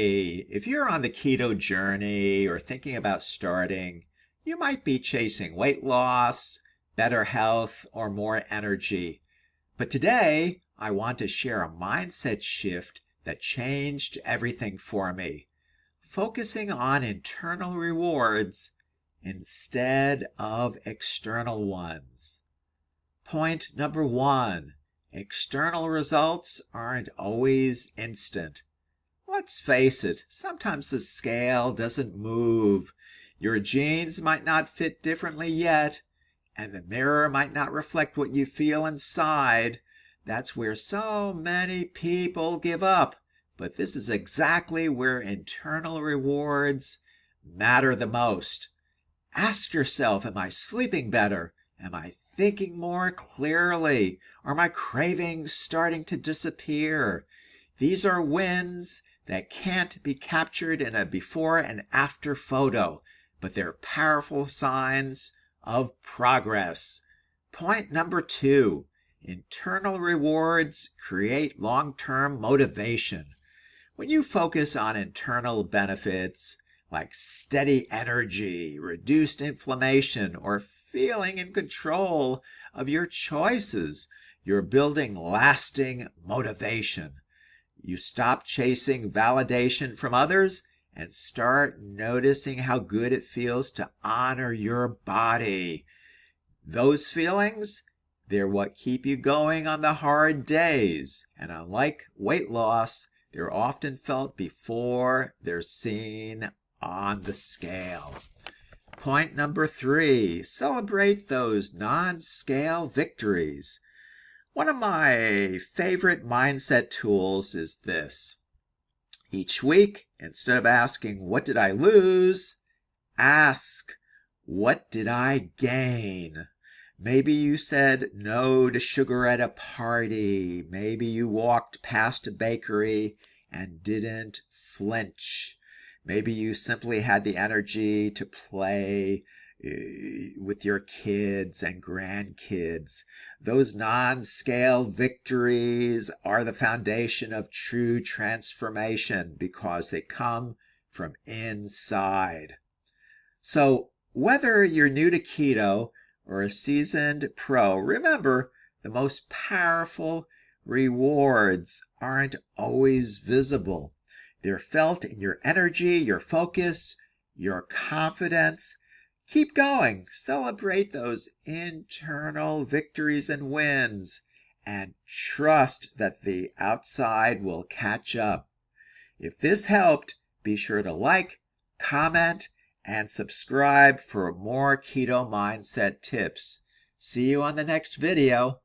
Hey, if you're on the keto journey or thinking about starting, you might be chasing weight loss, better health, or more energy. But today, I want to share a mindset shift that changed everything for me, focusing on internal rewards instead of external ones. Point number 1, external results aren't always instant. Let's face it, sometimes the scale doesn't move. Your jeans might not fit differently yet, and the mirror might not reflect what you feel inside. That's where so many people give up. But this is exactly where internal rewards matter the most. Ask yourself, am I sleeping better? Am I thinking more clearly? Are my cravings starting to disappear? These are wins that can't be captured in a before and after photo, but they're powerful signs of progress. Point number 2, internal rewards create long-term motivation. When you focus on internal benefits like steady energy, reduced inflammation, or feeling in control of your choices, you're building lasting motivation. You stop chasing validation from others and start noticing how good it feels to honor your body. Those feelings, they're what keep you going on the hard days. And unlike weight loss, they're often felt before they're seen on the scale. Point number 3, celebrate those non-scale victories. One of my favorite mindset tools is this. Each week, instead of asking, what did I lose? Ask, what did I gain? Maybe you said no to sugar at a party. Maybe you walked past a bakery and didn't flinch. Maybe you simply had the energy to play with your kids and grandkids. Those non-scale victories are the foundation of true transformation because they come from inside. So whether you're new to keto or a seasoned pro, remember the most powerful rewards aren't always visible. They're felt in your energy, your focus, your confidence. Keep going. Celebrate those internal victories and wins, and trust that the outside will catch up. If this helped, be sure to like, comment, and subscribe for more keto mindset tips. See you on the next video.